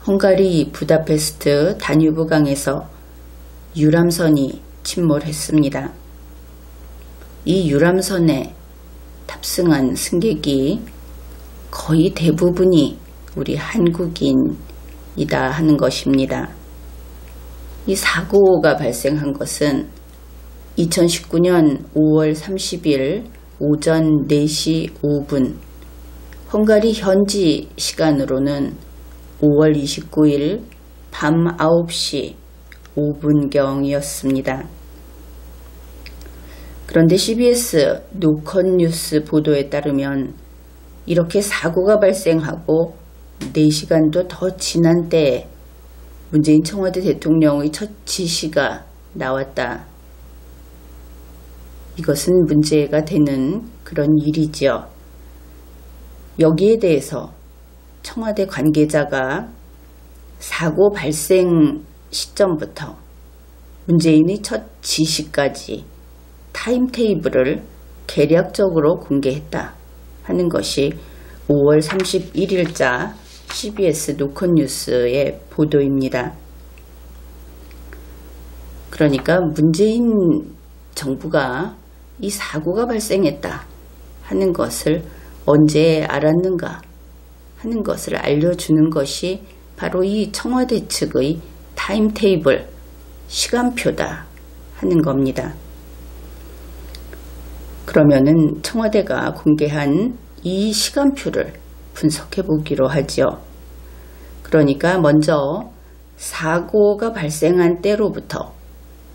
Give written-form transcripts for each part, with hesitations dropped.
헝가리 부다페스트 다뉴브강에서 유람선이 침몰했습니다. 이 유람선에 탑승한 승객이 거의 대부분이 우리 한국인이다 하는 것입니다. 이 사고가 발생한 것은 2019년 5월 30일 오전 4시 5분, 헝가리 현지 시간으로는 5월 29일 밤 9시 5분경이었습니다. 그런데 CBS 노컷뉴스 보도에 따르면 이렇게 사고가 발생하고 4시간도 더 지난 때에 문재인 청와대 대통령의 첫 지시가 나왔다. 이것은 문제가 되는 그런 일이지요. 여기에 대해서 청와대 관계자가 사고 발생 시점부터 문재인의 첫 지시까지 타임테이블을 개략적으로 공개했다 하는 것이 5월 31일자 CBS 노컷뉴스의 보도입니다. 그러니까 문재인 정부가 이 사고가 발생했다 하는 것을 언제 알았는가 하는 것을 알려주는 것이 바로 이 청와대 측의 타임테이블, 시간표다 하는 겁니다. 그러면은 청와대가 공개한 이 시간표를 분석해 보기로 하죠. 그러니까 먼저 사고가 발생한 때로부터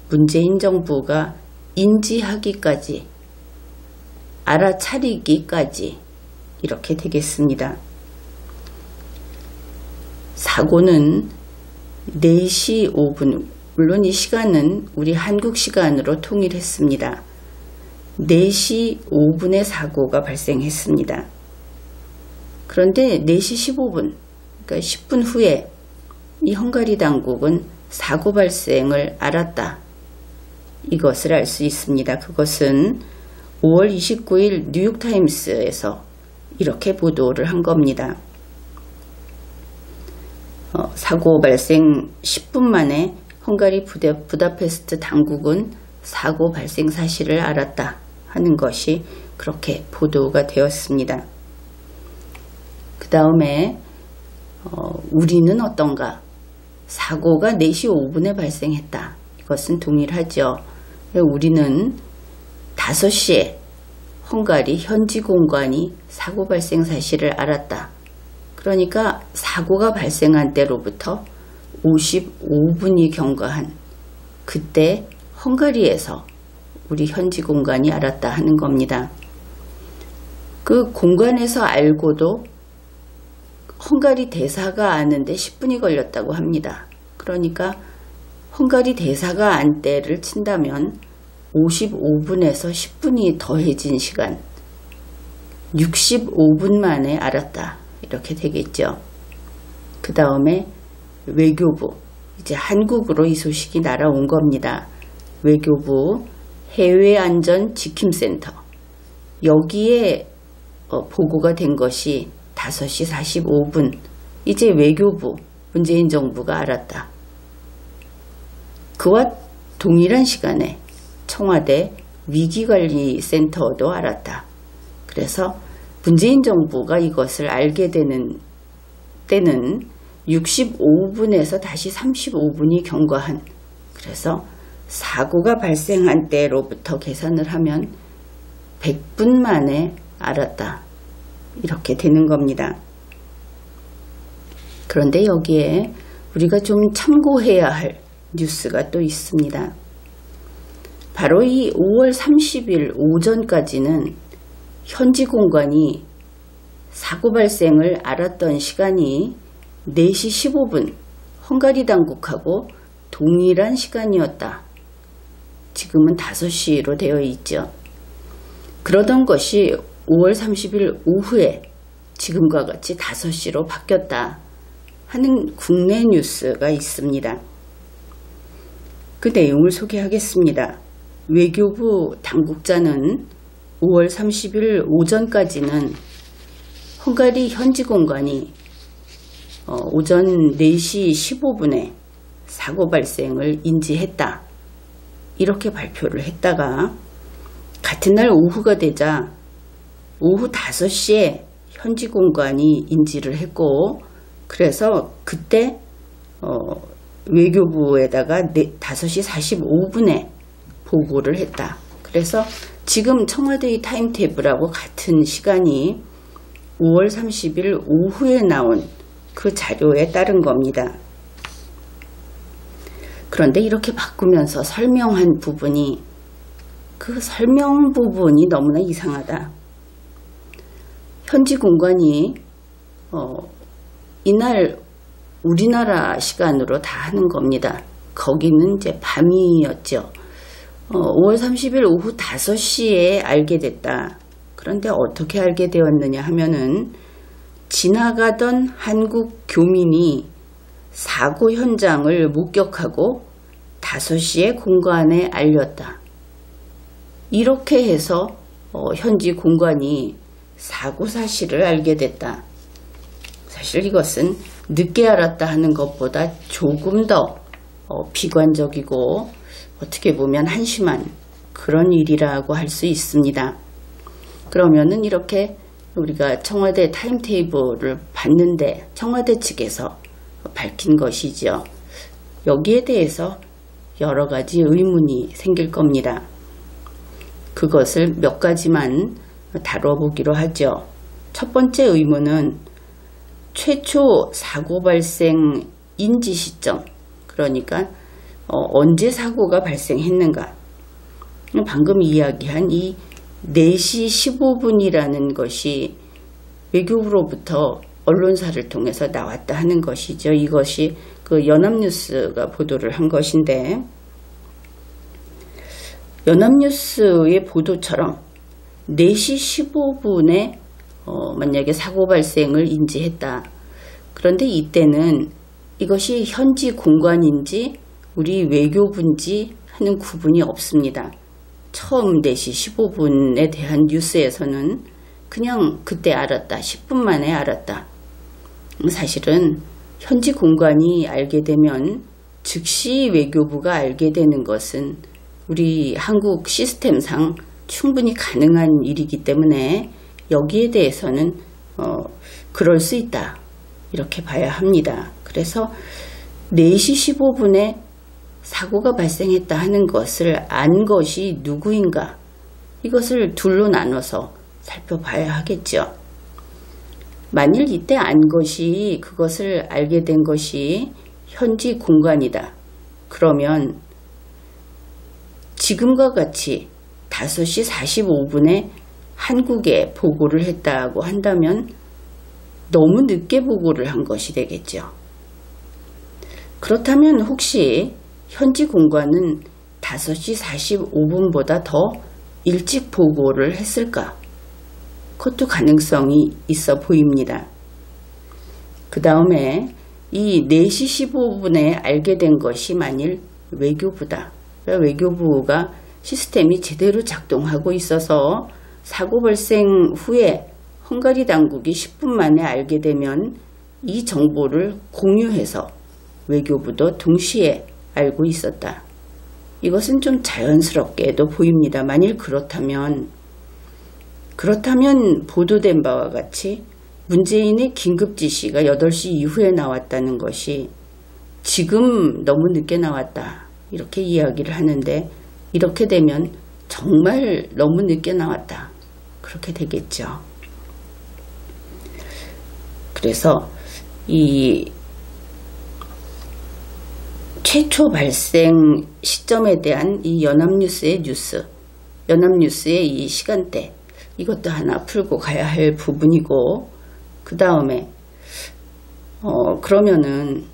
문재인 정부가 인지하기까지, 알아차리기까지 이렇게 되겠습니다. 사고는 4시 5분, 물론 이 시간은 우리 한국 시간으로 통일했습니다. 4시 5분에 사고가 발생했습니다. 그런데 4시 15분, 그러니까 10분 후에 이 헝가리 당국은 사고 발생을 알았다. 이것을 알 수 있습니다. 그것은 5월 29일 뉴욕타임스에서 이렇게 보도를 한 겁니다. 사고 발생 10분 만에 헝가리 부다페스트 당국은 사고 발생 사실을 알았다 하는 것이 그렇게 보도가 되었습니다. 그 다음에 우리는 어떤가? 사고가 4시 5분에 발생했다. 이것은 동일하죠. 우리는 5시에 헝가리 현지 공관이 사고 발생 사실을 알았다. 그러니까 사고가 발생한 때로부터 55분이 경과한 그때 헝가리에서 우리 현지 공관이 알았다 하는 겁니다. 그 공관에서 알고도 헝가리 대사가 아는데 10분이 걸렸다고 합니다. 그러니까 헝가리 대사가 안 때를 친다면 55분에서 10분이 더해진 시간, 65분 만에 알았다. 이렇게 되겠죠. 그 다음에 외교부, 이제 한국으로 이 소식이 날아온 겁니다. 외교부 해외안전지킴센터, 여기에 보고가 된 것이 5시 45분, 이제 외교부, 문재인 정부가 알았다. 그와 동일한 시간에 청와대 위기관리센터도 알았다. 그래서 문재인 정부가 이것을 알게 되는 때는 65분에서 다시 35분이 경과한, 그래서 사고가 발생한 때로부터 계산을 하면 100분 만에 알았다. 이렇게 되는 겁니다. 그런데 여기에 우리가 좀 참고해야 할 뉴스가 또 있습니다. 바로 이 5월 30일 오전까지는 현지 공관이 사고 발생을 알았던 시간이 4시 15분 헝가리 당국하고 동일한 시간이었다. 지금은 5시로 되어 있죠. 그러던 것이 5월 30일 오후에 지금과 같이 5시로 바뀌었다 하는 국내 뉴스가 있습니다. 그 내용을 소개하겠습니다. 외교부 당국자는 5월 30일 오전까지는 헝가리 현지 공관이 오전 4시 15분에 사고 발생을 인지했다. 이렇게 발표를 했다가 같은 날 오후가 되자 오후 5시에 현지 공관이 인지를 했고, 그래서 그때 외교부에다가 5시 45분에 보고를 했다. 그래서 지금 청와대의 타임테이블하고 같은 시간이 5월 30일 오후에 나온 그 자료에 따른 겁니다. 그런데 이렇게 바꾸면서 설명한 부분이, 그 설명 부분이 너무나 이상하다. 현지 공관이 이날 우리나라 시간으로 다 하는 겁니다. 거기는 이제 밤이었죠. 5월 30일 오후 5시에 알게 됐다. 그런데 어떻게 알게 되었느냐 하면은 지나가던 한국 교민이 사고 현장을 목격하고 5시에 공관에 알렸다. 이렇게 해서 현지 공관이 사고 사실을 알게 됐다. 사실 이것은 늦게 알았다 하는 것보다 조금 더 비관적이고 어떻게 보면 한심한 그런 일이라고 할 수 있습니다. 그러면은 이렇게 우리가 청와대 타임테이블을 봤는데 청와대 측에서 밝힌 것이죠. 여기에 대해서 여러 가지 의문이 생길 겁니다. 그것을 몇 가지만 다뤄보기로 하죠. 첫 번째 의문은 최초 사고 발생 인지 시점, 그러니까 언제 사고가 발생했는가. 방금 이야기한 이 4시 15분이라는 것이 외교부로부터 언론사를 통해서 나왔다 하는 것이죠. 이것이 그 연합뉴스가 보도를 한 것인데, 연합뉴스의 보도처럼 4시 15분에 만약에 사고 발생을 인지했다. 그런데 이때는 이것이 현지 공관인지 우리 외교부인지 하는 구분이 없습니다. 처음 4시 15분에 대한 뉴스에서는 그냥 그때 알았다, 10분 만에 알았다. 사실은 현지 공관이 알게 되면 즉시 외교부가 알게 되는 것은 우리 한국 시스템상 충분히 가능한 일이기 때문에 여기에 대해서는 그럴 수 있다, 이렇게 봐야 합니다. 그래서 4시 15분에 사고가 발생했다 하는 것을 안 것이 누구인가, 이것을 둘로 나눠서 살펴봐야 하겠죠. 만일 이때 안 것이, 그것을 알게 된 것이 현지 공관이다. 그러면 지금과 같이 5시 45분에 한국에 보고를 했다고 한다면 너무 늦게 보고를 한 것이 되겠죠. 그렇다면 혹시 현지 공관은 5시 45분보다 더 일찍 보고를 했을까? 그것도 가능성이 있어 보입니다. 그 다음에 이 4시 15분에 알게 된 것이 만일 외교부다. 외교부가 시스템이 제대로 작동하고 있어서 사고 발생 후에 헝가리 당국이 10분 만에 알게 되면 이 정보를 공유해서 외교부도 동시에 알고 있었다. 이것은 좀 자연스럽게도 보입니다. 만일 그렇다면 보도된 바와 같이 문재인의 긴급 지시가 8시 이후에 나왔다는 것이 지금 너무 늦게 나왔다, 이렇게 이야기를 하는데, 이렇게 되면 정말 너무 늦게 나왔다, 그렇게 되겠죠. 그래서 이 최초 발생 시점에 대한 이 연합뉴스의 연합뉴스의 이 시간대, 이것도 하나 풀고 가야 할 부분이고, 그 다음에 그러면은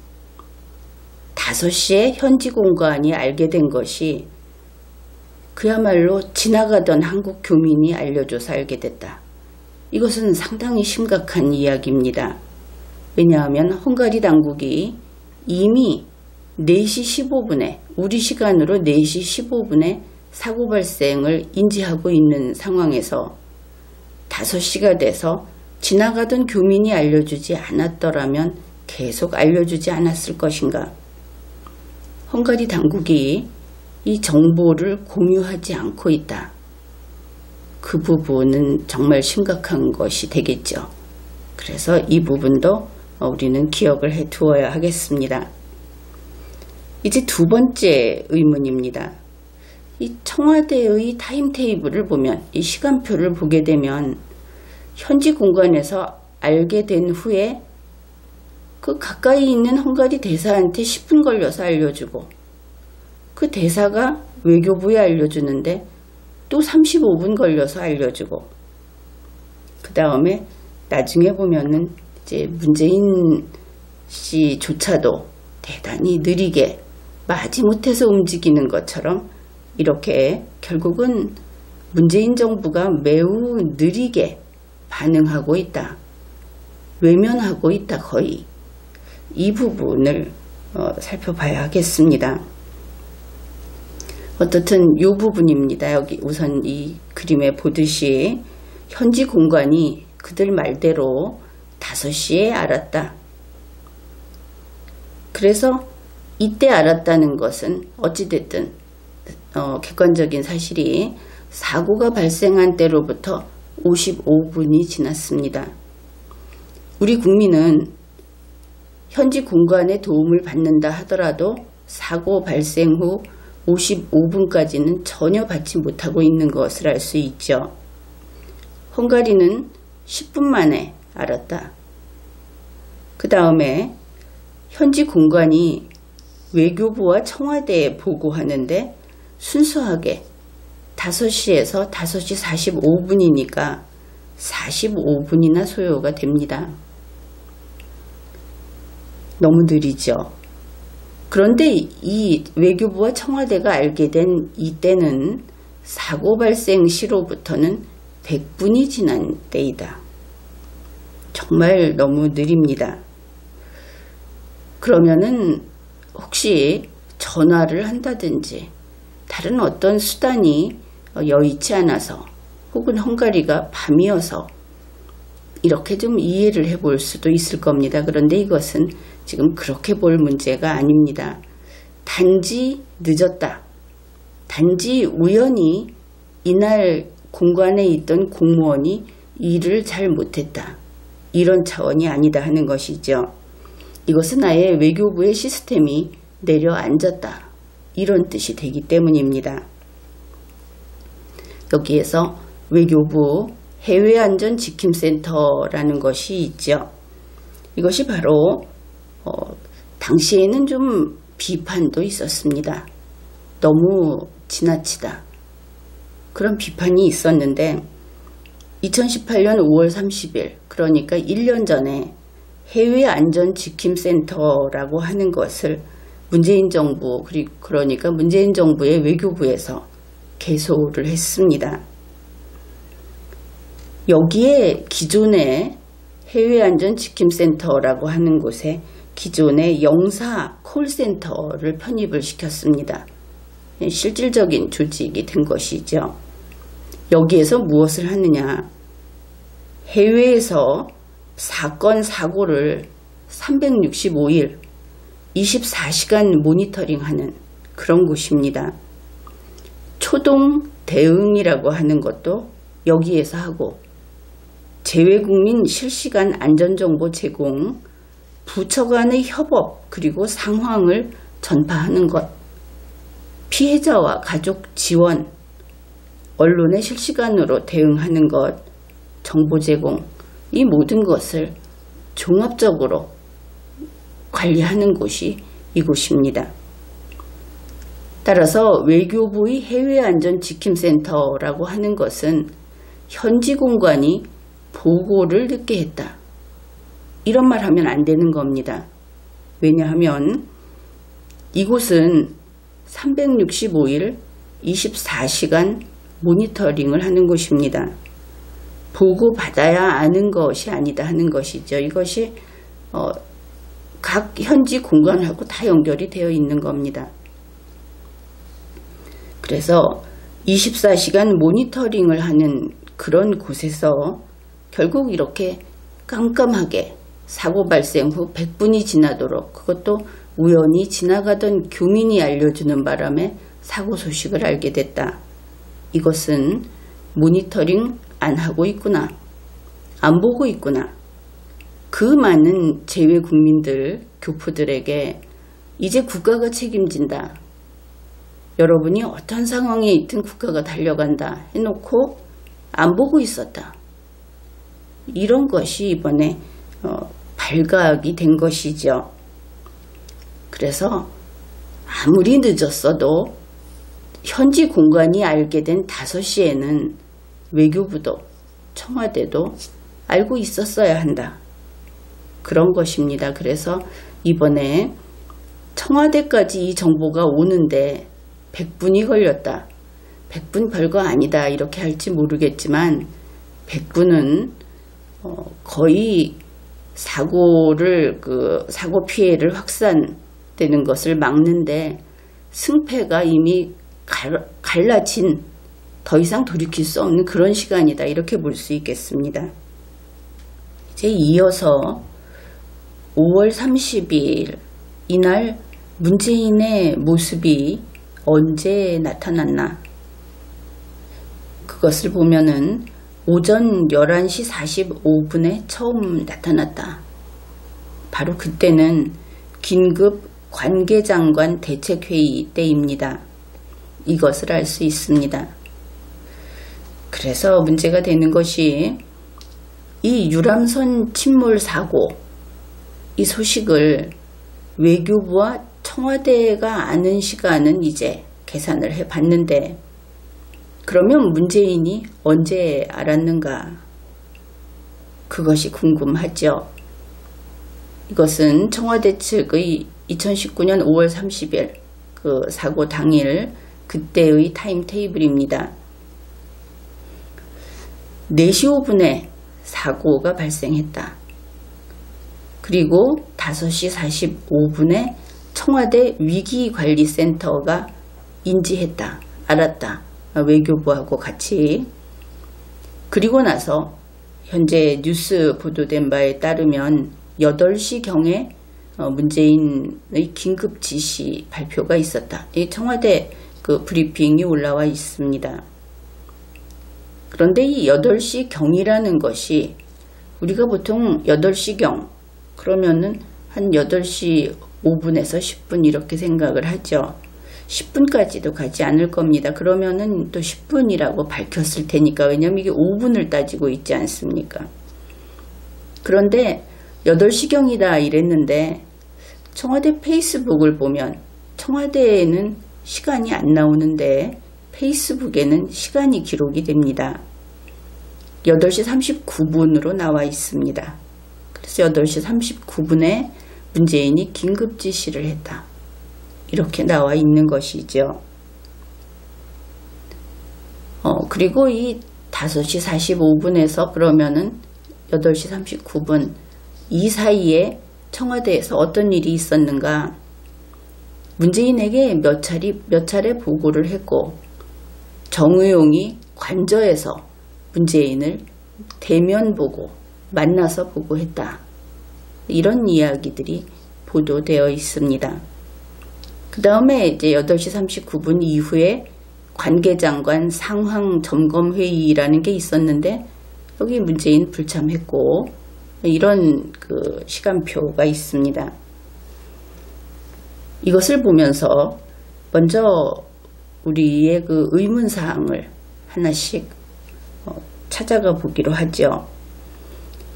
5시에 현지 공관이 알게 된 것이 그야말로 지나가던 한국 교민이 알려줘서 알게 됐다. 이것은 상당히 심각한 이야기입니다. 왜냐하면 헝가리 당국이 이미 4시 15분에, 우리 시간으로 4시 15분에 사고 발생을 인지하고 있는 상황에서 5시가 돼서 지나가던 교민이 알려주지 않았더라면 계속 알려주지 않았을 것인가? 헝가리 당국이 이 정보를 공유하지 않고 있다. 그 부분은 정말 심각한 것이 되겠죠. 그래서 이 부분도 우리는 기억을 해 두어야 하겠습니다. 이제 두 번째 의문입니다. 이 청와대의 타임테이블을 보면, 이 시간표를 보게 되면 현지 공간에서 알게 된 후에 그 가까이 있는 헝가리 대사한테 10분 걸려서 알려주고, 그 대사가 외교부에 알려주는데 또 35분 걸려서 알려주고, 그 다음에 나중에 보면은 이제 문재인 씨조차도 대단히 느리게 마지못해서 움직이는 것처럼 이렇게 결국은 문재인 정부가 매우 느리게 반응하고 있다. 외면하고 있다, 거의. 이 부분을 살펴봐야 하겠습니다. 어떻든 이 부분입니다. 여기 우선 이 그림에 보듯이 현지 공관이 그들 말대로 5시에 알았다. 그래서 이때 알았다는 것은 어찌됐든 객관적인 사실이 사고가 발생한 때로부터 55분이 지났습니다. 우리 국민은 현지 공관의 도움을 받는다 하더라도 사고 발생 후 55분까지는 전혀 받지 못하고 있는 것을 알 수 있죠. 헝가리는 10분 만에 알았다. 그 다음에 현지 공관이 외교부와 청와대에 보고하는데 순수하게 5시에서 5시 45분이니까 45분이나 소요가 됩니다. 너무 느리죠. 그런데 이 외교부와 청와대가 알게 된 이때는 사고 발생 시로부터는 100분이 지난 때이다. 정말 너무 느립니다. 그러면은 혹시 전화를 한다든지 다른 어떤 수단이 여의치 않아서, 혹은 헝가리가 밤이어서 이렇게 좀 이해를 해볼 수도 있을 겁니다. 그런데 이것은 지금 그렇게 볼 문제가 아닙니다. 단지 늦었다. 단지 우연히 이날 공관에 있던 공무원이 일을 잘 못했다. 이런 차원이 아니다 하는 것이죠. 이것은 아예 외교부의 시스템이 내려앉았다. 이런 뜻이 되기 때문입니다. 여기에서 외교부 해외안전지킴센터라는 것이 있죠. 이것이 바로 당시에는 좀 비판도 있었습니다. 너무 지나치다. 그런 비판이 있었는데 2018년 5월 30일, 그러니까 1년 전에 해외안전지킴센터라고 하는 것을 문재인 정부, 그러니까 문재인 정부의 외교부에서 개소를 했습니다. 여기에 기존의 해외안전지킴센터라고 하는 곳에 기존의 영사 콜센터를 편입을 시켰습니다. 실질적인 조직이 된 것이죠. 여기에서 무엇을 하느냐? 해외에서 사건, 사고를 365일 24시간 모니터링하는 그런 곳입니다. 초동 대응이라고 하는 것도 여기에서 하고, 재외국민 실시간 안전정보 제공, 부처 간의 협업, 그리고 상황을 전파하는 것, 피해자와 가족 지원, 언론에 실시간으로 대응하는 것, 정보 제공, 이 모든 것을 종합적으로 관리하는 곳이 이곳입니다. 따라서 외교부의 해외안전지킴센터라고 하는 것은 현지 공관이 보고를 늦게 했다. 이런 말 하면 안 되는 겁니다. 왜냐하면 이곳은 365일 24시간 모니터링을 하는 곳입니다. 보고받아야 아는 것이 아니다 하는 것이죠. 이것이 각 현지 공간하고 다 연결이 되어 있는 겁니다. 그래서 24시간 모니터링을 하는 그런 곳에서 결국 이렇게 깜깜하게 사고 발생 후 100분이 지나도록, 그것도 우연히 지나가던 교민이 알려주는 바람에 사고 소식을 알게 됐다. 이것은 모니터링 안 하고 있구나. 안 보고 있구나. 그 많은 재외 국민들, 교포들에게 이제 국가가 책임진다. 여러분이 어떤 상황에 있든 국가가 달려간다 해놓고 안 보고 있었다. 이런 것이 이번에 발각이 된 것이죠. 그래서 아무리 늦었어도 현지 공간이 알게 된 5시에는 외교부도 청와대도 알고 있었어야 한다. 그런 것입니다. 그래서 이번에 청와대까지 이 정보가 오는데 100분이 걸렸다. 100분 별거 아니다. 이렇게 할지 모르겠지만 100분은 거의 사고 피해를 확산되는 것을 막는데 승패가 이미 갈라진, 더 이상 돌이킬 수 없는 그런 시간이다. 이렇게 볼 수 있겠습니다. 이제 이어서 5월 30일 이날 문재인의 모습이 언제 나타났나? 그것을 보면은 오전 11시 45분에 처음 나타났다. 바로 그때는 긴급 관계장관 대책회의 때입니다. 이것을 알 수 있습니다. 그래서 문제가 되는 것이 이 유람선 침몰 사고, 이 소식을 외교부와 청와대가 아는 시간은 이제 계산을 해봤는데, 그러면 문재인이 언제 알았는가? 그것이 궁금하죠. 이것은 청와대 측의 2019년 5월 30일 그 사고 당일 그때의 타임테이블입니다. 4시 5분에 사고가 발생했다. 그리고 5시 45분에 청와대 위기관리센터가 인지했다. 알았다. 외교부하고 같이. 그리고 나서 현재 뉴스 보도된 바에 따르면 8시경에 문재인의 긴급 지시 발표가 있었다. 이 청와대 그 브리핑이 올라와 있습니다. 그런데 이 8시경이라는 것이 우리가 보통 8시경 그러면은 한 8시 5분에서 10분 이렇게 생각을 하죠. 10분까지도 가지 않을 겁니다. 그러면은 또 10분이라고 밝혔을 테니까. 왜냐면 이게 5분을 따지고 있지 않습니까? 그런데 8시경이다 이랬는데 청와대 페이스북을 보면 청와대에는 시간이 안 나오는데 페이스북에는 시간이 기록이 됩니다. 8시 39분으로 나와 있습니다. 그래서 8시 39분에 문재인이 긴급 지시를 했다. 이렇게 나와 있는 것이죠. 그리고 이 5시 45분에서 그러면은 8시 39분 이 사이에 청와대에서 어떤 일이 있었는가? 문재인에게 몇 차례 보고를 했고 정의용이 관저에서 문재인을 대면 보고 만나서 보고했다. 이런 이야기들이 보도되어 있습니다. 그 다음에 이제 8시 39분 이후에 관계장관 상황 점검 회의라는 게 있었는데 여기 문재인 불참했고 이런 그 시간표가 있습니다. 이것을 보면서 먼저 우리의 그 의문사항을 하나씩 찾아가 보기로 하죠.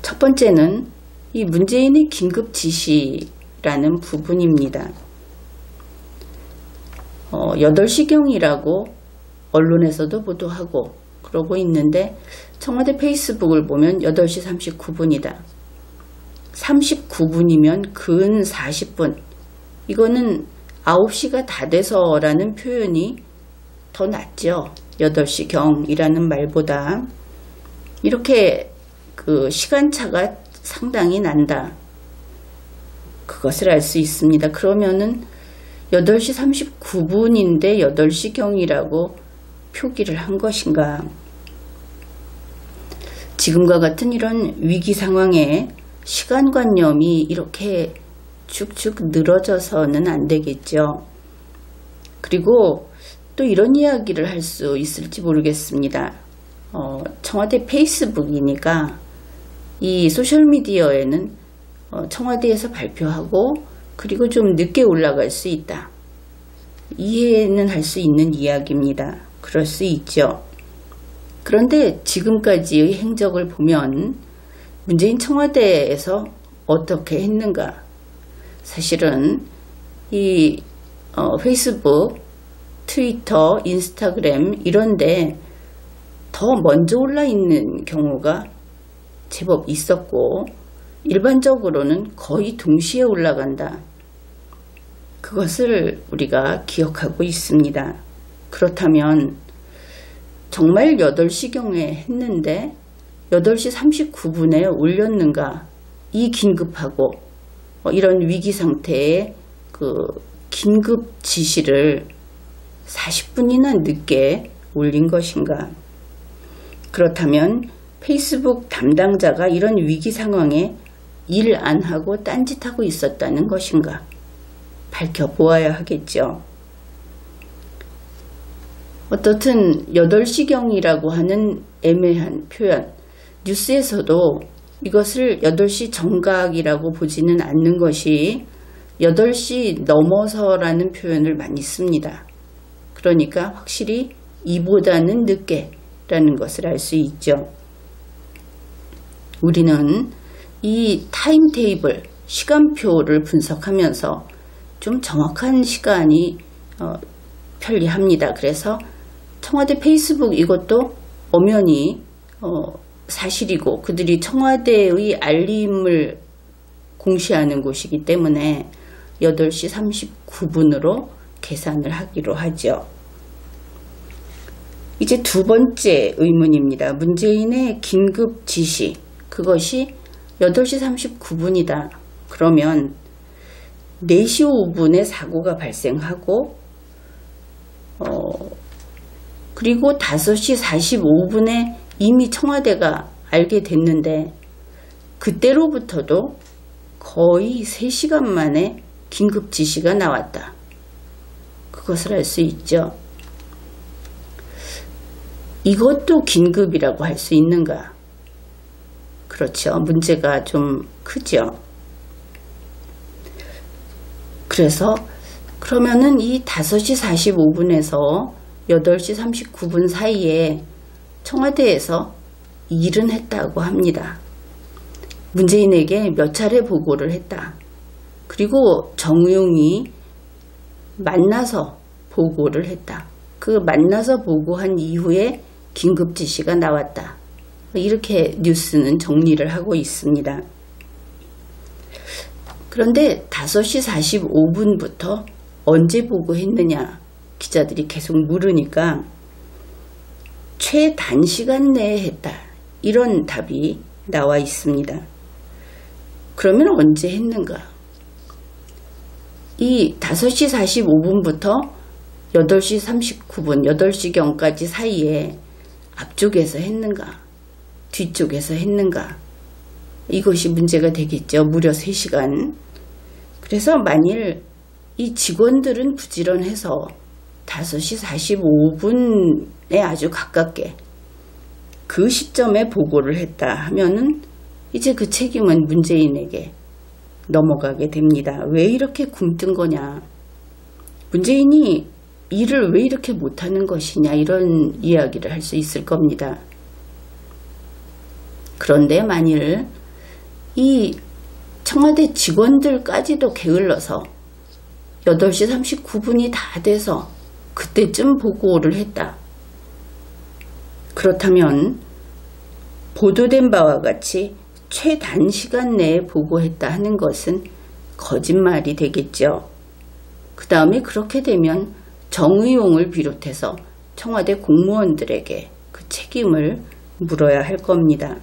첫 번째는 이 문재인의 긴급 지시라는 부분입니다. 8시경이라고 언론에서도 보도하고 그러고 있는데 청와대 페이스북을 보면 8시 39분이다. 39분이면 근 40분. 이거는 9시가 다 돼서라는 표현이 더 낫죠. 8시경이라는 말보다. 이렇게 그 시간차가 상당히 난다. 그것을 알 수 있습니다. 그러면은 8시 39분인데 8시경이라고 표기를 한 것인가? 지금과 같은 이런 위기 상황에 시간관념이 이렇게 쭉쭉 늘어져서는 안 되겠죠. 그리고 또 이런 이야기를 할 수 있을지 모르겠습니다. 청와대 페이스북이니까 이 소셜미디어에는 청와대에서 발표하고 그리고 좀 늦게 올라갈 수 있다. 이해는 할 수 있는 이야기입니다. 그럴 수 있죠. 그런데 지금까지의 행적을 보면 문재인 청와대에서 어떻게 했는가? 사실은 이 페이스북, 트위터, 인스타그램 이런데 더 먼저 올라 있는 경우가 제법 있었고 일반적으로는 거의 동시에 올라간다. 그것을 우리가 기억하고 있습니다. 그렇다면 정말 8시경에 했는데 8시 39분에 올렸는가? 이 긴급하고 이런 위기 상태의 그 긴급 지시를 40분이나 늦게 올린 것인가? 그렇다면 페이스북 담당자가 이런 위기 상황에 일 안 하고 딴짓하고 있었다는 것인가? 밝혀보아야 하겠죠. 어떻든 8시경이라고 하는 애매한 표현, 뉴스에서도 이것을 8시 정각이라고 보지는 않는 것이 8시 넘어서라는 표현을 많이 씁니다. 그러니까 확실히 이보다는 늦게 라는 것을 알 수 있죠. 우리는 이 타임테이블, 시간표를 분석하면서 좀 정확한 시간이 편리합니다. 그래서 청와대 페이스북 이것도 엄연히 사실이고 그들이 청와대의 알림을 공시하는 곳이기 때문에 8시 39분으로 계산을 하기로 하죠. 이제 두 번째 의문입니다. 문재인의 긴급 지시, 그것이 8시 39분이다. 그러면 4시 5분에 사고가 발생하고 그리고 5시 45분에 이미 청와대가 알게 됐는데 그때로부터도 거의 3시간 만에 긴급 지시가 나왔다. 그것을 알 수 있죠. 이것도 긴급이라고 할 수 있는가? 그렇죠. 문제가 좀 크죠. 그래서 그러면은 이 5시 45분에서 8시 39분 사이에 청와대에서 일은 했다고 합니다. 문재인에게 몇 차례 보고를 했다. 그리고 정의용이 만나서 보고를 했다. 그 만나서 보고한 이후에 긴급 지시가 나왔다. 이렇게 뉴스는 정리를 하고 있습니다. 그런데 5시 45분부터 언제 보고했느냐 기자들이 계속 물으니까 최단시간 내에 했다. 이런 답이 나와 있습니다. 그러면 언제 했는가? 이 5시 45분부터 8시 39분, 8시경까지 사이에 앞쪽에서 했는가? 뒤쪽에서 했는가? 이것이 문제가 되겠죠. 무려 3시간. 그래서 만일 이 직원들은 부지런해서 5시 45분에 아주 가깝게 그 시점에 보고를 했다 하면은 이제 그 책임은 문재인에게 넘어가게 됩니다. 왜 이렇게 굼뜬 거냐? 문재인이 일을 왜 이렇게 못하는 것이냐 이런 이야기를 할 수 있을 겁니다. 그런데 만일 이 청와대 직원들까지도 게을러서 8시 39분이 다 돼서 그때쯤 보고를 했다. 그렇다면 보도된 바와 같이 최단시간 내에 보고했다 하는 것은 거짓말이 되겠죠. 그 다음에 그렇게 되면 정의용을 비롯해서 청와대 공무원들에게 그 책임을 물어야 할 겁니다.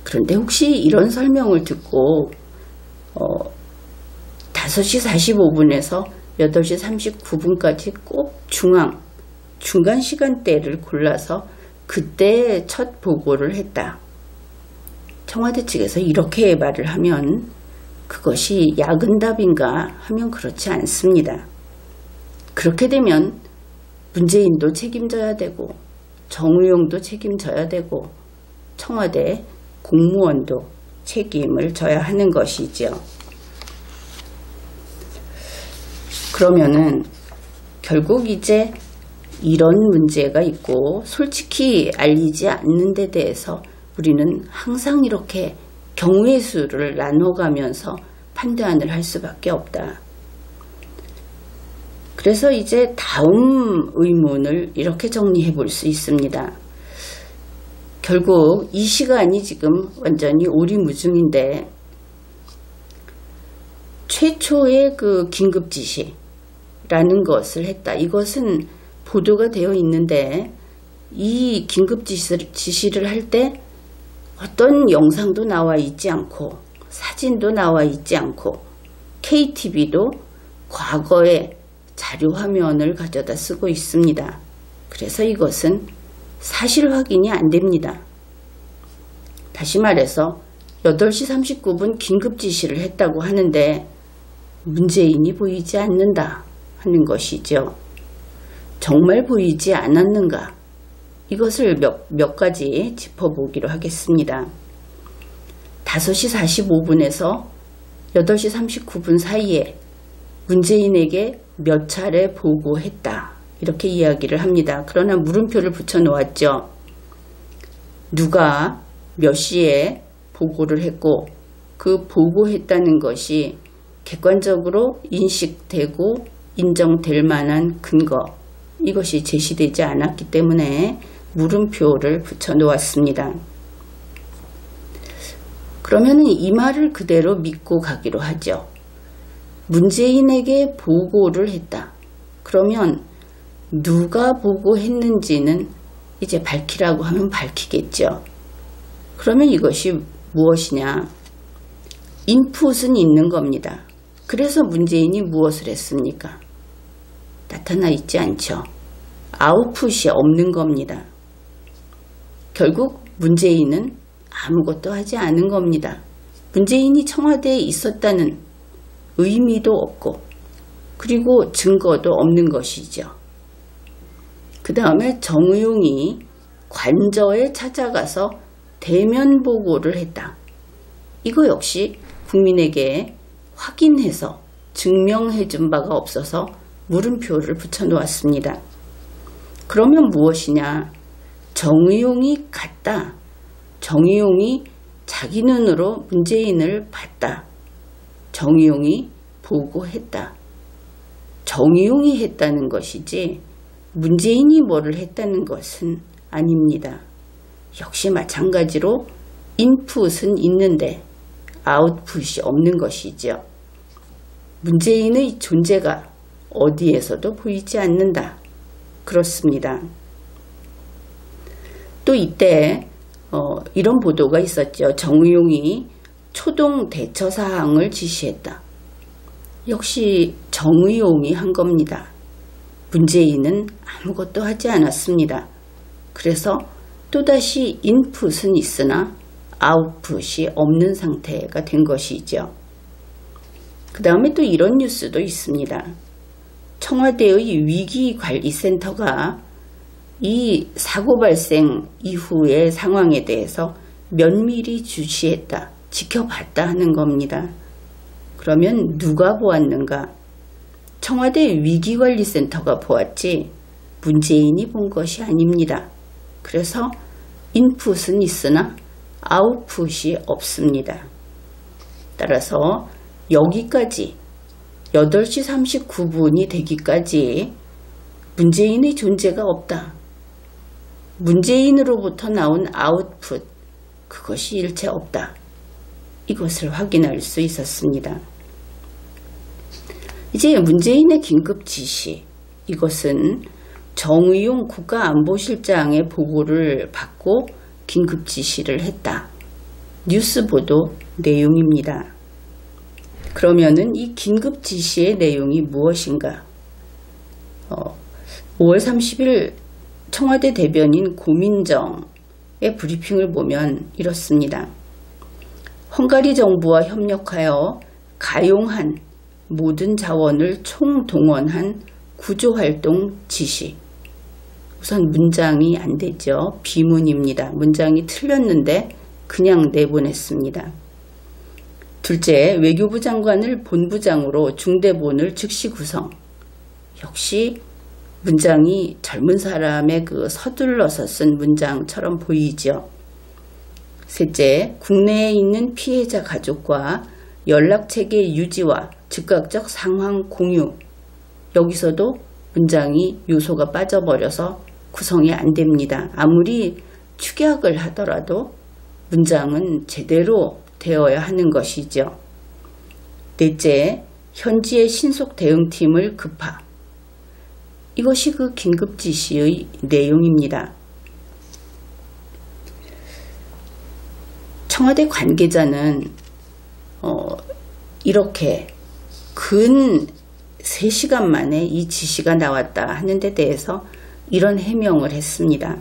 그런데 혹시 이런 설명을 듣고 5시 45분에서 8시 39분까지 꼭 중간 시간대를 골라서 그때 첫 보고를 했다. 청와대 측에서 이렇게 말을 하면 그것이 야근답인가 하면 그렇지 않습니다. 그렇게 되면 문재인도 책임져야 되고 정의용도 책임져야 되고 청와대 공무원도 책임을 져야 하는 것이죠. 그러면은 결국 이제 이런 문제가 있고 솔직히 알리지 않는 데 대해서 우리는 항상 이렇게 경우의 수를 나눠가면서 판단을 할 수밖에 없다. 그래서 이제 다음 의문을 이렇게 정리해 볼 수 있습니다. 결국 이 시간이 지금 완전히 오리무중인데 최초의 그 긴급 지시라는 것을 했다. 이것은 보도가 되어 있는데 이 긴급 지시를 할 때 어떤 영상도 나와 있지 않고 사진도 나와 있지 않고 KTV도 과거의 자료 화면을 가져다 쓰고 있습니다. 그래서 이것은 사실 확인이 안 됩니다. 다시 말해서 8시 39분 긴급 지시를 했다고 하는데 문재인이 보이지 않는다 하는 것이죠. 정말 보이지 않았는가? 이것을 몇 가지 짚어보기로 하겠습니다. 5시 45분에서 8시 39분 사이에 문재인에게 몇 차례 보고했다. 이렇게 이야기를 합니다. 그러나 물음표를 붙여 놓았죠. 누가 몇 시에 보고를 했고 그 보고했다는 것이 객관적으로 인식되고 인정될 만한 근거, 이것이 제시되지 않았기 때문에 물음표를 붙여 놓았습니다. 그러면 이 말을 그대로 믿고 가기로 하죠. 문재인에게 보고를 했다. 그러면 누가 보고했는지는 이제 밝히라고 하면 밝히겠죠. 그러면 이것이 무엇이냐? 인풋은 있는 겁니다. 그래서 문재인이 무엇을 했습니까? 나타나 있지 않죠. 아웃풋이 없는 겁니다. 결국 문재인은 아무것도 하지 않은 겁니다. 문재인이 청와대에 있었다는 의미도 없고 그리고 증거도 없는 것이죠. 그 다음에 정의용이 관저에 찾아가서 대면 보고를 했다. 이거 역시 국민에게 확인해서 증명해 준 바가 없어서 물음표를 붙여 놓았습니다. 그러면 무엇이냐? 정의용이 갔다. 정의용이 자기 눈으로 문재인을 봤다. 정의용이 보고했다. 정의용이 했다는 것이지 문재인이 뭐를 했다는 것은 아닙니다. 역시 마찬가지로 인풋은 있는데 아웃풋이 없는 것이죠. 문재인의 존재가 어디에서도 보이지 않는다. 그렇습니다. 또 이때 이런 보도가 있었죠. 정의용이 초동 대처 사항을 지시했다. 역시 정의용이 한 겁니다. 문재인은 아무것도 하지 않았습니다. 그래서 또다시 인풋은 있으나 아웃풋이 없는 상태가 된 것이죠. 그 다음에 또 이런 뉴스도 있습니다. 청와대의 위기관리센터가 이 사고 발생 이후의 상황에 대해서 면밀히 주시했다, 지켜봤다 하는 겁니다. 그러면 누가 보았는가? 청와대 위기관리센터가 보았지 문재인이 본 것이 아닙니다. 그래서 인풋은 있으나 아웃풋이 없습니다. 따라서 여기까지 8시 39분이 되기까지 문재인의 존재가 없다. 문재인으로부터 나온 아웃풋, 그것이 일체 없다. 이것을 확인할 수 있었습니다. 이제 문재인의 긴급 지시, 이것은 정의용 국가안보실장의 보고를 받고 긴급 지시를 했다. 뉴스 보도 내용입니다. 그러면은 이 긴급 지시의 내용이 무엇인가? 5월 30일 청와대 대변인 고민정의 브리핑을 보면 이렇습니다. 헝가리 정부와 협력하여 가용한 모든 자원을 총동원한 구조활동 지시. 우선 문장이 안 되죠. 비문입니다. 문장이 틀렸는데 그냥 내보냈습니다. 둘째, 외교부 장관을 본부장으로 중대본을 즉시 구성. 역시 문장이 젊은 사람의 그 서둘러서 쓴 문장처럼 보이죠. 셋째, 국내에 있는 피해자 가족과 연락체계 유지와 즉각적 상황 공유. 여기서도 문장이 요소가 빠져버려서 구성이 안 됩니다. 아무리 축약을 하더라도 문장은 제대로 되어야 하는 것이죠. 넷째, 현지의 신속 대응팀을 급파. 이것이 그 긴급 지시의 내용입니다. 청와대 관계자는 이렇게 근 3시간 만에 이 지시가 나왔다 하는 데 대해서 이런 해명을 했습니다.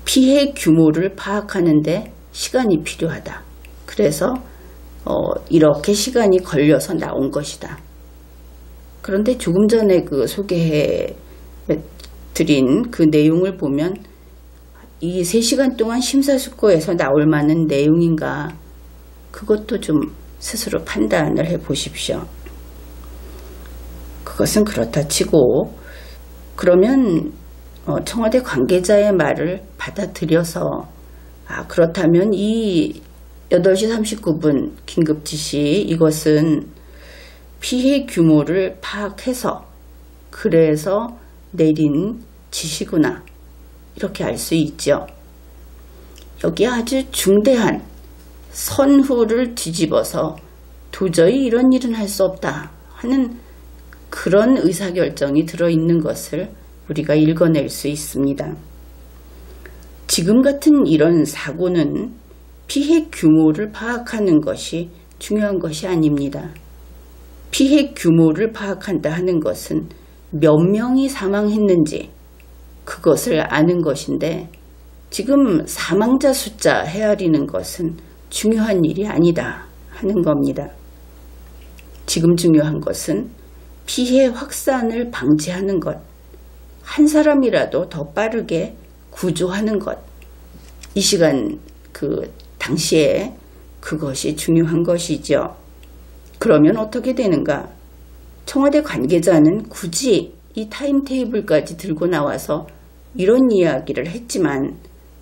피해 규모를 파악하는 데 시간이 필요하다. 그래서 이렇게 시간이 걸려서 나온 것이다. 그런데 조금 전에 그 소개해 드린 그 내용을 보면 이 3시간 동안 심사숙고해서 나올 만한 내용인가, 그것도 좀 스스로 판단을 해 보십시오. 그것은 그렇다 치고, 그러면 청와대 관계자의 말을 받아들여서 그렇다면 이 8시 39분 긴급 지시, 이것은 피해 규모를 파악해서 그래서 내린 지시구나, 이렇게 알 수 있죠. 여기에 아주 중대한 선후를 뒤집어서 도저히 이런 일은 할 수 없다 하는 그런 의사결정이 들어있는 것을 우리가 읽어낼 수 있습니다. 지금 같은 이런 사고는 피해 규모를 파악하는 것이 중요한 것이 아닙니다. 피해 규모를 파악한다 하는 것은 몇 명이 사망했는지 그것을 아는 것인데, 지금 사망자 숫자 헤아리는 것은 중요한 일이 아니다 하는 겁니다. 지금 중요한 것은 피해 확산을 방지하는 것, 한 사람이라도 더 빠르게 구조하는 것, 이 시간 그 당시에 그것이 중요한 것이죠. 그러면 어떻게 되는가? 청와대 관계자는 굳이 이 타임테이블까지 들고 나와서 이런 이야기를 했지만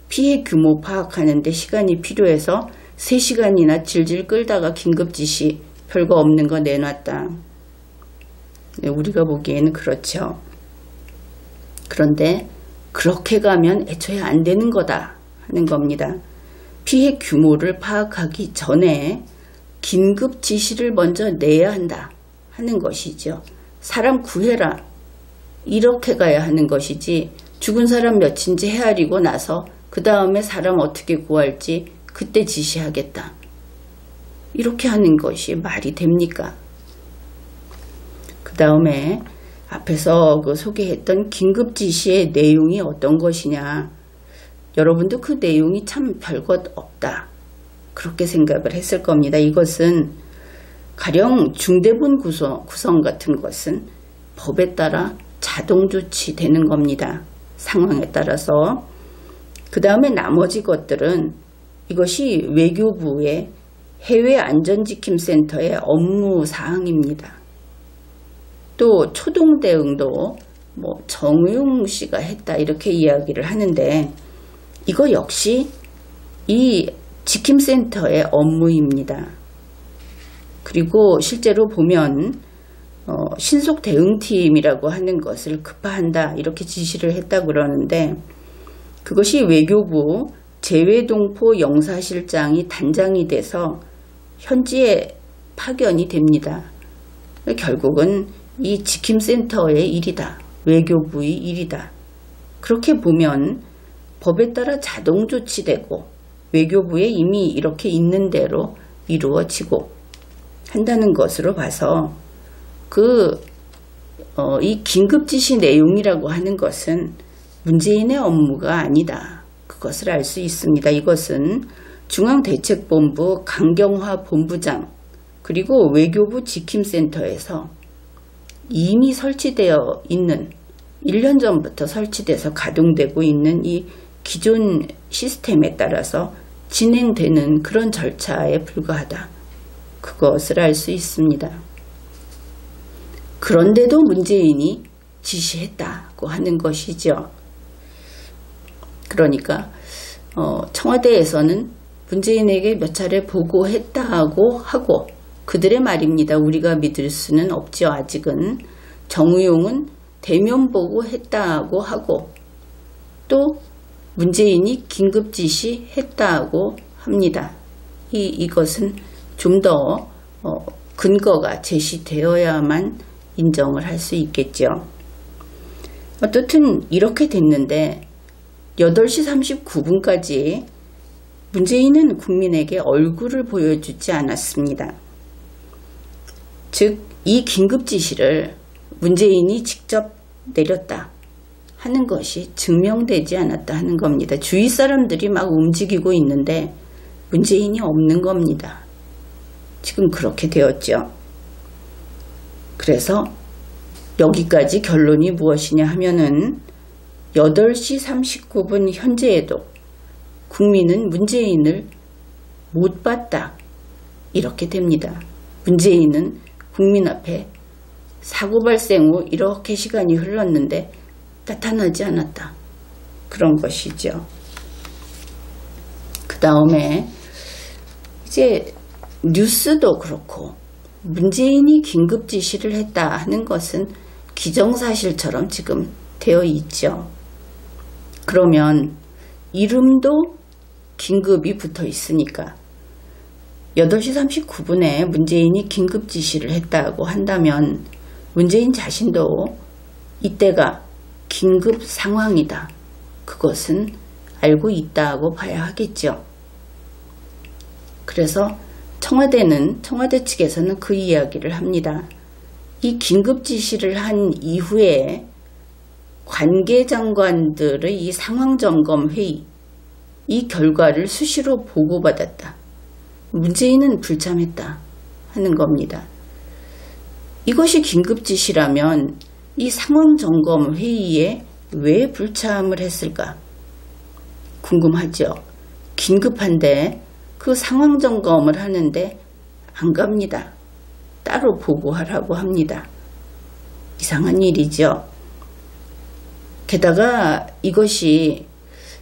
피해 규모 파악하는 데 시간이 필요해서 3시간이나 질질 끌다가 긴급지시 별거 없는 거 내놨다. 우리가 보기에는 그렇죠. 그런데 그렇게 가면 애초에 안 되는 거다 하는 겁니다. 피해 규모를 파악하기 전에 긴급 지시를 먼저 내야 한다 하는 것이죠. 사람 구해라, 이렇게 가야 하는 것이지, 죽은 사람 몇인지 헤아리고 나서 그 다음에 사람 어떻게 구할지 그때 지시하겠다, 이렇게 하는 것이 말이 됩니까? 그 다음에 앞에서 그 소개했던 긴급 지시의 내용이 어떤 것이냐, 여러분도 그 내용이 참 별것 없다, 그렇게 생각을 했을 겁니다. 이것은 가령 중대본 구성 같은 것은 법에 따라 자동 조치되는 겁니다. 상황에 따라서. 그 다음에 나머지 것들은 이것이 외교부의 해외안전지킴센터의 업무 사항입니다. 또 초동 대응도 정의용 씨가 했다, 이렇게 이야기를 하는데 이거 역시 이 지킴센터의 업무입니다. 그리고 실제로 보면 신속 대응팀이라고 하는 것을 급파한다, 이렇게 지시를 했다 그러는데, 그것이 외교부 재외동포 영사실장이 단장이 돼서 현지에 파견이 됩니다. 결국은 이 지킴센터의 일이다, 외교부의 일이다. 그렇게 보면 법에 따라 자동 조치되고 외교부에 이미 이렇게 있는 대로 이루어지고 한다는 것으로 봐서 이 긴급지시 내용이라고 하는 것은 문재인의 업무가 아니다, 그것을 알 수 있습니다. 이것은 중앙대책본부 강경화 본부장 그리고 외교부 지킴센터에서 이미 설치되어 있는 1년 전부터 설치돼서 가동되고 있는 이 기존 시스템에 따라서 진행되는 그런 절차에 불과하다. 그것을 알 수 있습니다. 그런데도 문재인이 지시했다고 하는 것이죠. 그러니까 청와대에서는 문재인에게 몇 차례 보고했다고 하고 그들의 말입니다. 우리가 믿을 수는 없죠. 아직은. 정의용은 대면 보고했다고 하고 또 문재인이 긴급 지시했다고 합니다. 이것은 좀 더 근거가 제시되어야만 인정을 할 수 있겠죠. 어떻든 이렇게 됐는데 8시 39분까지 문재인은 국민에게 얼굴을 보여주지 않았습니다. 즉, 이 긴급 지시를 문재인이 직접 내렸다 하는 것이 증명되지 않았다 하는 겁니다. 주위 사람들이 막 움직이고 있는데 문재인이 없는 겁니다. 지금 그렇게 되었죠. 그래서 여기까지 결론이 무엇이냐 하면은 8시 39분 현재에도 국민은 문재인을 못 봤다. 이렇게 됩니다. 문재인은 국민 앞에 사고 발생 후 이렇게 시간이 흘렀는데 나타나지 않았다. 그런 것이죠. 그 다음에 이제 뉴스도 그렇고 문재인이 긴급 지시를 했다 하는 것은 기정사실처럼 지금 되어 있죠. 그러면 이름도 긴급이 붙어 있으니까 8시 39분에 문재인이 긴급 지시를 했다고 한다면 문재인 자신도 이때가 긴급 상황이다. 그것은 알고 있다고 봐야 하겠죠. 그래서 청와대 측에서는 그 이야기를 합니다. 이 긴급 지시를 한 이후에 관계장관들의 이 상황점검 회의, 이 결과를 수시로 보고받았다. 문재인은 불참했다 하는 겁니다. 이것이 긴급 지시라면 이 상황점검 회의에 왜 불참을 했을까? 궁금하죠. 긴급한데 그 상황점검을 하는데 안 갑니다. 따로 보고하라고 합니다. 이상한 일이죠. 게다가 이것이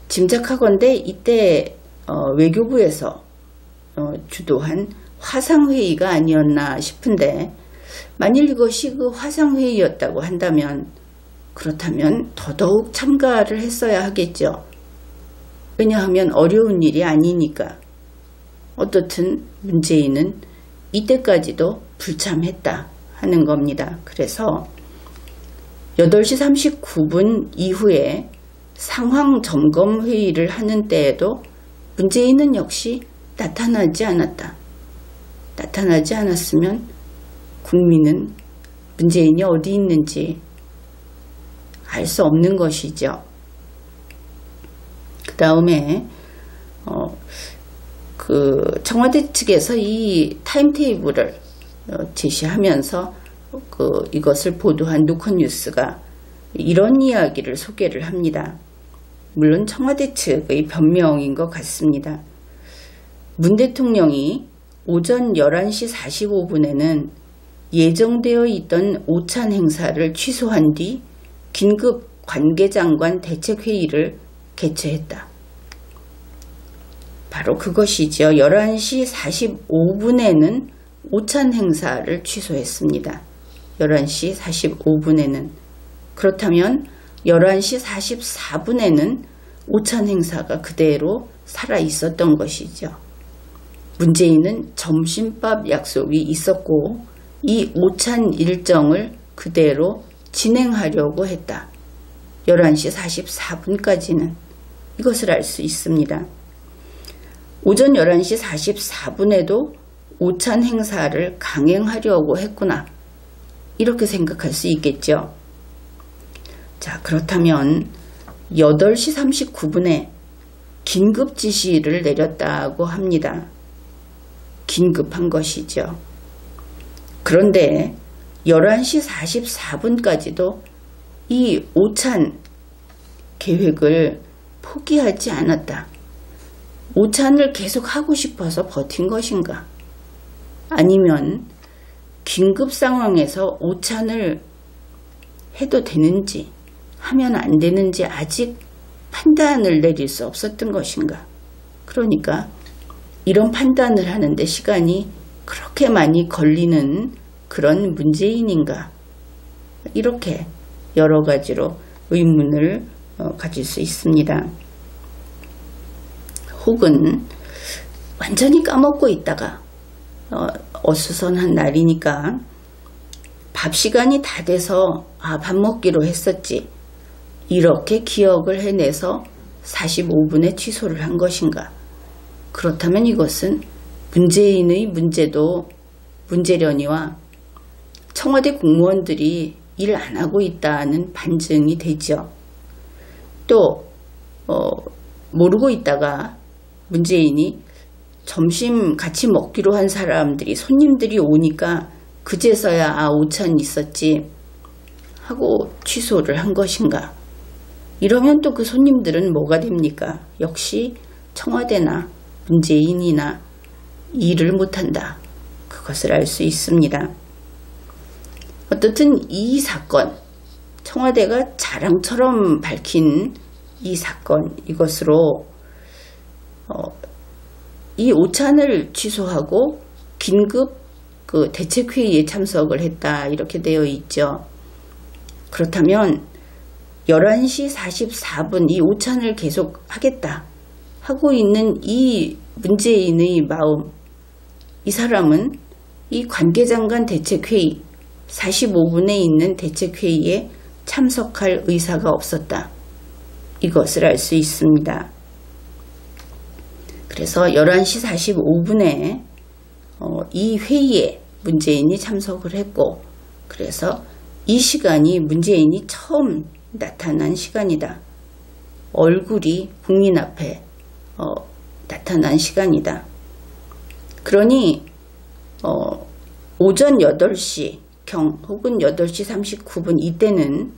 짐작하건대 이때 외교부에서 주도한 화상회의가 아니었나 싶은데 만일 이것이 그 화상회의였다고 한다면 그렇다면 더더욱 참가를 했어야 하겠죠. 왜냐하면 어려운 일이 아니니까. 어떻든 문재인은 이때까지도 불참했다 하는 겁니다. 그래서 8시 39분 이후에 상황 점검 회의를 하는 때에도 문재인은 역시 나타나지 않았다. 나타나지 않았으면 국민은 문재인이 어디 있는지 알 수 없는 것이죠. 그 다음에 청와대 측에서 이 타임테이블을 제시하면서 이것을 보도한 누컨뉴스가 이런 이야기를 소개를 합니다. 물론 청와대 측의 변명인 것 같습니다. 문 대통령이 오전 11시 45분에는 예정되어 있던 오찬 행사를 취소한 뒤 긴급 관계장관 대책회의를 개최했다. 바로 그것이죠. 11시 45분에는 오찬 행사를 취소했습니다. 11시 45분에는. 그렇다면 11시 44분에는 오찬 행사가 그대로 살아 있었던 것이죠. 문재인은 점심밥 약속이 있었고 이 오찬 일정을 그대로 진행하려고 했다. 11시 44분까지는 이것을 알 수 있습니다. 오전 11시 44분에도 오찬 행사를 강행하려고 했구나. 이렇게 생각할 수 있겠죠. 자, 그렇다면 8시 39분에 긴급 지시를 내렸다고 합니다. 긴급한 것이죠. 그런데 11시 44분까지도 이 오찬 계획을 포기하지 않았다. 오찬을 계속 하고 싶어서 버틴 것인가? 아니면 긴급 상황에서 오찬을 해도 되는지 하면 안 되는지 아직 판단을 내릴 수 없었던 것인가? 그러니까 이런 판단을 하는데 시간이 그렇게 많이 걸리는 그런 문재인인가? 이렇게 여러 가지로 의문을 가질 수 있습니다. 혹은 완전히 까먹고 있다가 어수선한 날이니까 밥 시간이 다 돼서 밥 먹기로 했었지, 이렇게 기억을 해내서 45분에 취소를 한 것인가? 그렇다면 이것은 문재인의 문제도 문제련이와 청와대 공무원들이 일 안 하고 있다는 반증이 되죠. 또 모르고 있다가 문재인이 점심 같이 먹기로 한 사람들이, 손님들이 오니까 그제서야 오찬 있었지 하고 취소를 한 것인가? 이러면 또 그 손님들은 뭐가 됩니까? 역시 청와대나 문재인이나 일을 못한다. 그것을 알 수 있습니다. 어떻든 이 사건, 청와대가 자랑처럼 밝힌 이 사건, 이것으로 이 오찬을 취소하고 긴급 대책회의에 참석을 했다, 이렇게 되어 있죠. 그렇다면 11시 44분 이 오찬을 계속 하겠다 하고 있는 이 문재인의 마음, 이 사람은 이 관계장관 대책회의 45분에 있는 대책회의에 참석할 의사가 없었다, 이것을 알 수 있습니다. 그래서 11시 45분에 이 회의에 문재인이 참석을 했고, 그래서 이 시간이 문재인이 처음 나타난 시간이다. 얼굴이 국민 앞에 나타난 시간이다. 그러니 오전 8시경 혹은 8시 39분 이때는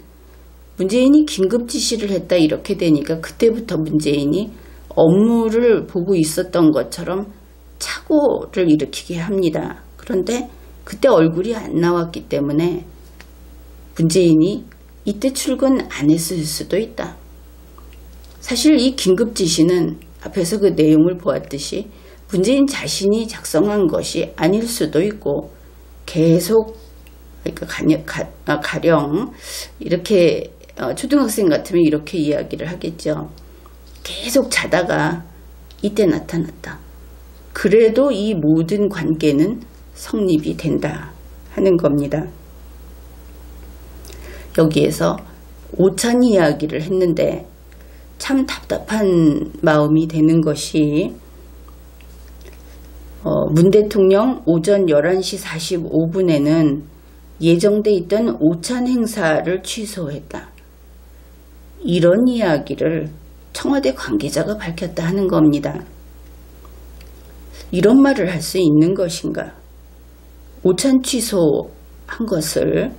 문재인이 긴급 지시를 했다, 이렇게 되니까 그때부터 문재인이 업무를 보고 있었던 것처럼 착오를 일으키게 합니다. 그런데 그때 얼굴이 안 나왔기 때문에 문재인이 이때 출근 안 했을 수도 있다. 사실 이 긴급 지시는 앞에서 그 내용을 보았듯이 문재인 자신이 작성한 것이 아닐 수도 있고, 계속, 그러니까 가령 이렇게 초등학생 같으면 이렇게 이야기를 하겠죠. 계속 자다가 이때 나타났다. 그래도 이 모든 관계는 성립이 된다 하는 겁니다. 여기에서 오찬 이야기를 했는데 참 답답한 마음이 되는 것이, 문 대통령 오전 11시 45분에는 예정돼 있던 오찬 행사를 취소했다, 이런 이야기를 청와대 관계자가 밝혔다 하는 겁니다. 이런 말을 할 수 있는 것인가? 오찬 취소한 것을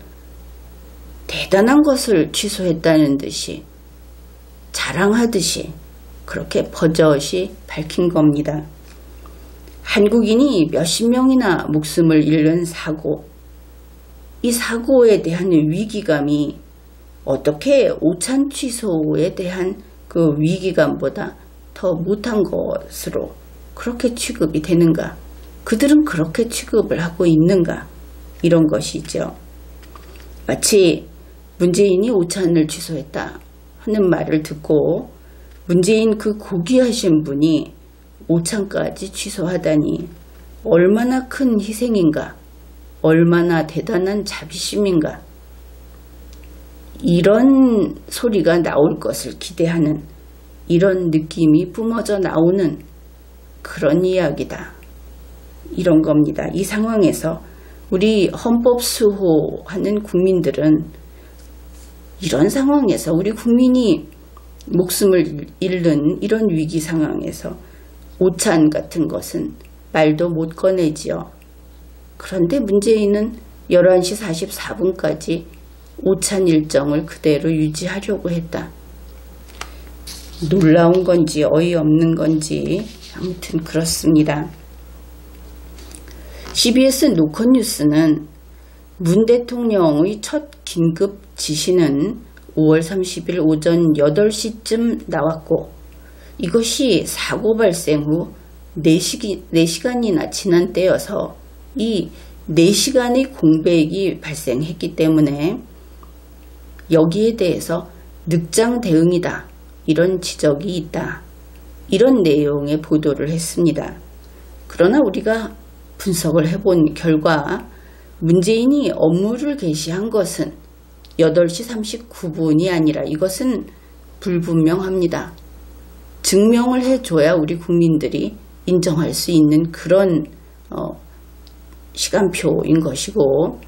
대단한 것을 취소했다는 듯이, 자랑하듯이 그렇게 버젓이 밝힌 겁니다. 한국인이 몇십 명이나 목숨을 잃는 사고, 이 사고에 대한 위기감이 어떻게 오찬 취소에 대한 그 위기감보다 더 못한 것으로 그렇게 취급이 되는가? 그들은 그렇게 취급을 하고 있는가? 이런 것이죠. 마치 문재인이 오찬을 취소했다 하는 말을 듣고 문재인 그 고귀하신 분이 오찬까지 취소하다니 얼마나 큰 희생인가, 얼마나 대단한 자비심인가, 이런 소리가 나올 것을 기대하는, 이런 느낌이 뿜어져 나오는 그런 이야기다, 이런 겁니다. 이 상황에서 우리 헌법 수호하는 국민들은, 이런 상황에서 우리 국민이 목숨을 잃는 이런 위기 상황에서 오찬 같은 것은 말도 못 꺼내지요. 그런데 문재인은 11시 44분까지 오찬 일정을 그대로 유지하려고 했다. 놀라운 건지 어이없는 건지 아무튼 그렇습니다. CBS 노컷뉴스는 문 대통령의 첫 긴급 지시는 5월 30일 오전 8시쯤 나왔고 이것이 사고 발생 후 4시간이나 지난 때여서 이 4시간의 공백이 발생했기 때문에 여기에 대해서 늑장 대응이다. 이런 지적이 있다. 이런 내용의 보도를 했습니다. 그러나 우리가 분석을 해본 결과 문재인이 업무를 개시한 것은 8시 39분이 아니라 이것은 불분명합니다. 증명을 해줘야 우리 국민들이 인정할 수 있는 그런 시간표인 것이고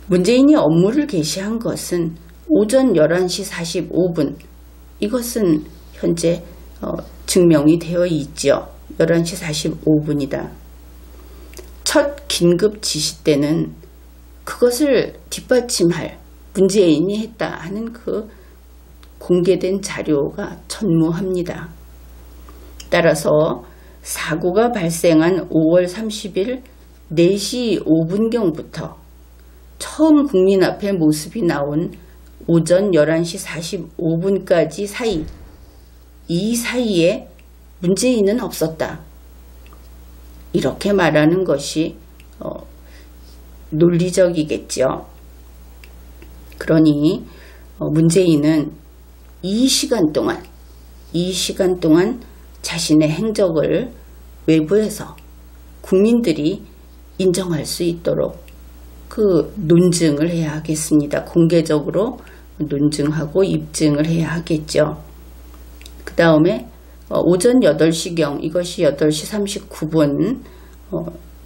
문재인이 업무를 개시한 것은 오전 11시 45분 이것은 현재 증명이 되어 있죠. 11시 45분이다. 첫 긴급 지시 때는 그것을 뒷받침할 문재인이 했다 하는 그 공개된 자료가 전무합니다. 따라서 사고가 발생한 5월 30일 4시 5분경부터 처음 국민 앞에 모습이 나온 오전 11시 45분까지 사이 이 사이에 문재인은 없었다. 이렇게 말하는 것이 논리적이겠죠. 그러니 문재인은 이 시간 동안 자신의 행적을 외부에서 국민들이 인정할 수 있도록 그 논증을 해야 하겠습니다. 공개적으로 논증하고 입증을 해야 하겠죠. 그 다음에 오전 8시경 이것이 8시 39분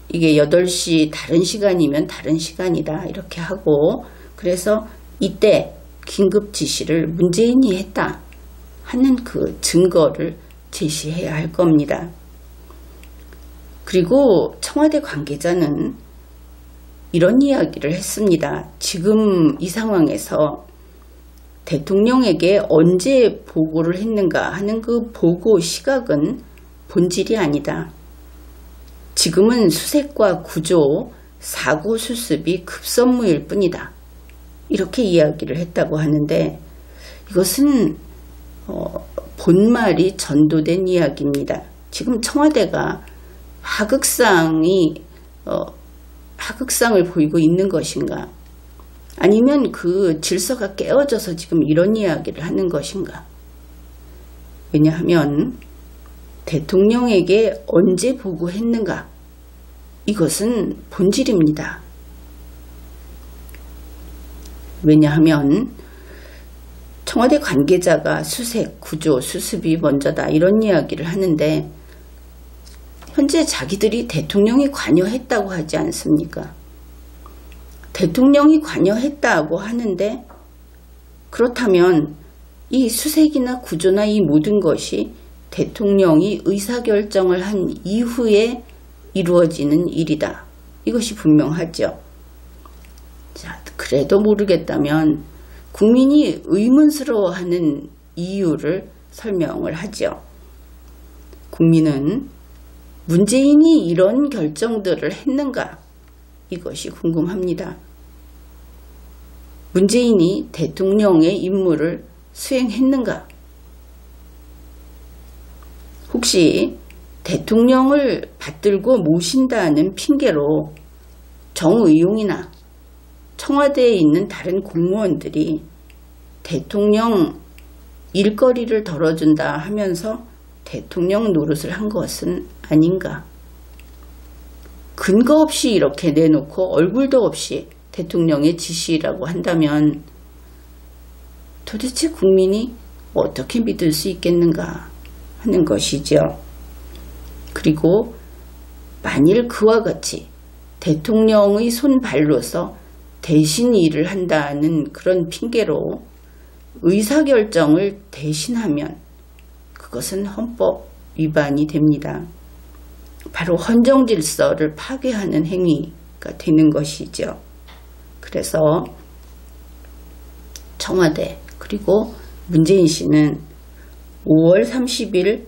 이게 8시 다른 시간이면 다른 시간이다 이렇게 하고 그래서 이때 긴급 지시를 문재인이 했다 하는 그 증거를 제시해야 할 겁니다. 그리고 청와대 관계자는 이런 이야기를 했습니다. 지금 이 상황에서 대통령에게 언제 보고를 했는가 하는 그 보고 시각은 본질이 아니다. 지금은 수색과 구조, 사고 수습이 급선무일 뿐이다. 이렇게 이야기를 했다고 하는데 이것은 본말이 전도된 이야기입니다. 지금 청와대가 하극상을 보이고 있는 것인가? 아니면 그 질서가 깨어져서 지금 이런 이야기를 하는 것인가? 왜냐하면 대통령에게 언제 보고했는가? 이것은 본질입니다. 왜냐하면 청와대 관계자가 수색, 구조, 수습이 먼저다 이런 이야기를 하는데 현재 자기들이 대통령이 관여했다고 하지 않습니까? 대통령이 관여했다고 하는데 그렇다면 이 수색이나 구조나 이 모든 것이 대통령이 의사결정을 한 이후에 이루어지는 일이다. 이것이 분명하죠. 자, 그래도 모르겠다면 국민이 의문스러워하는 이유를 설명을 하죠. 국민은 문재인이 이런 결정들을 했는가? 이것이 궁금합니다. 문재인이 대통령의 임무를 수행했는가? 혹시 대통령을 받들고 모신다는 핑계로 정의용이나 청와대에 있는 다른 공무원들이 대통령 일거리를 덜어준다 하면서 대통령 노릇을 한 것은 아닌가? 근거 없이 이렇게 내놓고 얼굴도 없이 대통령의 지시라고 한다면 도대체 국민이 어떻게 믿을 수 있겠는가 하는 것이죠. 그리고 만일 그와 같이 대통령의 손발로서 대신 일을 한다는 그런 핑계로 의사결정을 대신하면 그것은 헌법 위반이 됩니다. 바로 헌정질서를 파괴하는 행위가 되는 것이죠. 그래서 청와대 그리고 문재인 씨는 5월 30일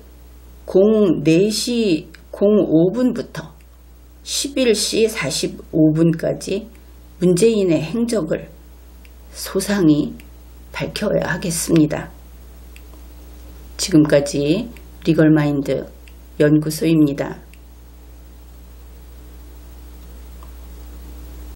04시 05분부터 11시 45분까지 문재인의 행적을 소상히 밝혀야 하겠습니다. 지금까지 리걸마인드 연구소입니다.